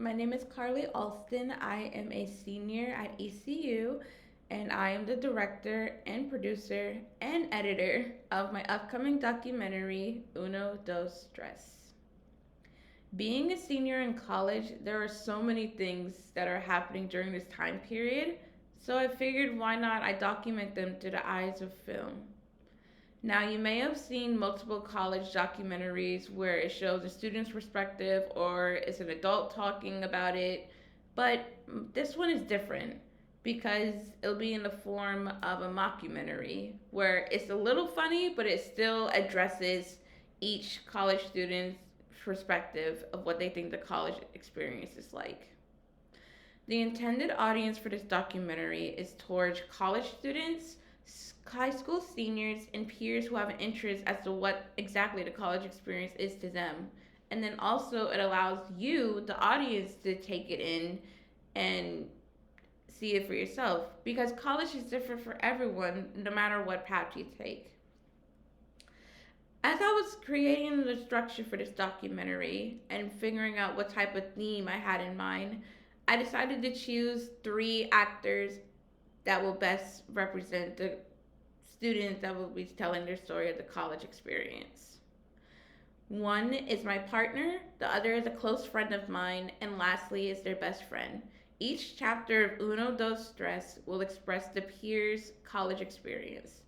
My name is Carly Alston. I am a senior at ECU, and I am the director and producer and editor of my upcoming documentary, Uno Dos Tres. Being a senior in college, there are so many things that are happening during this time period, so I figured why not I document them through the eyes of film. Now, you may have seen multiple college documentaries where it shows a student's perspective or it's an adult talking about it, but this one is different because it'll be in the form of a mockumentary where it's a little funny, but it still addresses each college student's perspective of what they think the college experience is like. The intended audience for this documentary is towards college students, high school seniors, and peers who have an interest as to what exactly the college experience is to them. And then also, it allows you, the audience, to take it in and see it for yourself because college is different for everyone, no matter what path you take. As I was creating the structure for this documentary and figuring out what type of theme I had in mind, I decided to choose three actors that will best represent the students that will be telling their story of the college experience. One is my partner, the other is a close friend of mine, and lastly is their best friend. Each chapter of Uno Dos Tres will express the peers' college experience.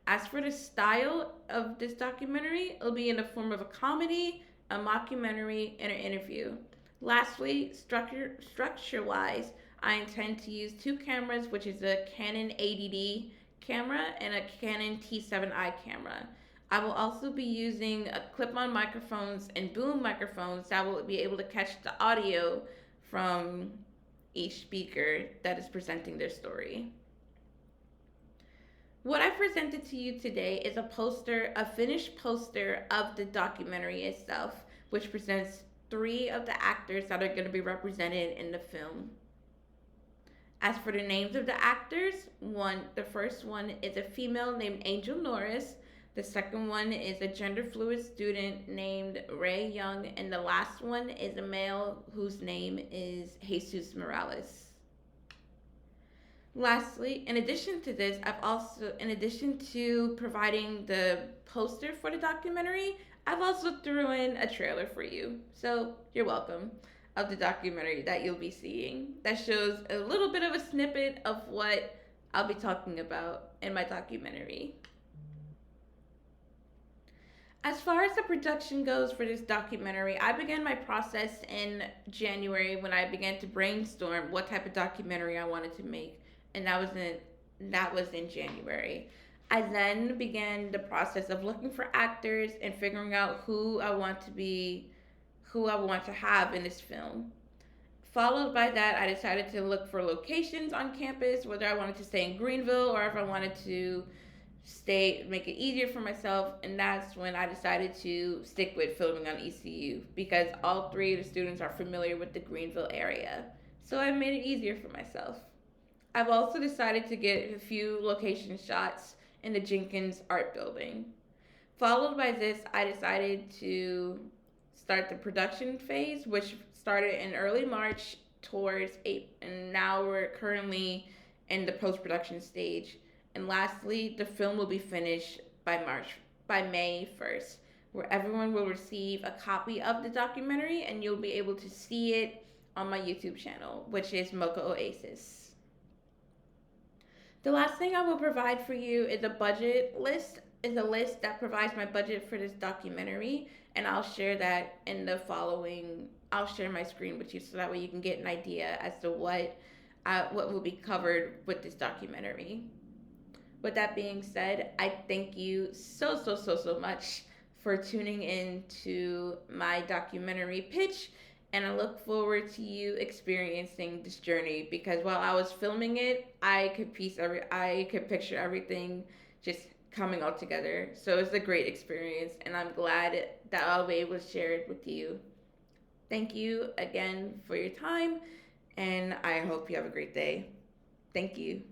As for the style of this documentary, it'll be in the form of a comedy, a mockumentary, and an interview. Lastly, structure wise, I intend to use two cameras, which is a Canon 80D camera and a Canon T7i camera. I will also be using clip-on microphones and boom microphones that will be able to catch the audio from each speaker that is presenting their story. What I presented to you today is a finished poster of the documentary itself, which presents three of the actors that are going to be represented in the film. As for the names of the actors, the first one is a female named Angel Norris. The second one is a gender fluid student named Ray Young, and the last one is a male whose name is Jesus Morales. Lastly, in addition to providing the poster for the documentary, I've also threw in a trailer for you. So you're welcome of the documentary that you'll be seeing that shows a little bit of a snippet of what I'll be talking about in my documentary. As far as the production goes for this documentary, I began my process in January when I began to brainstorm what type of documentary I wanted to make, and that was in January. I then began the process of looking for actors and figuring out who I want to have in this film. Followed by that, I decided to look for locations on campus, whether I wanted to stay in Greenville or if I wanted to make it easier for myself. And that's when I decided to stick with filming on ECU because all three of the students are familiar with the Greenville area. So I made it easier for myself. I've also decided to get a few location shots in the Jenkins Art Building. Followed by this, I decided to start the production phase, which started in early March towards April, and now we're currently in the post-production stage. And lastly, the film will be finished by May 1st, where everyone will receive a copy of the documentary and you'll be able to see it on my YouTube channel, which is Mocha Oasis. The last thing I will provide for you is a list that provides my budget for this documentary, and I'll share that I'll share my screen with you so that way you can get an idea as to what will be covered with this documentary. With that being said, I thank you so much for tuning in to my documentary pitch, and I look forward to you experiencing this journey because while I was filming it, I could picture everything just coming all together. So it's a great experience, and I'm glad that I'll be able to share it with you. Thank you again for your time, and I hope you have a great day. Thank you.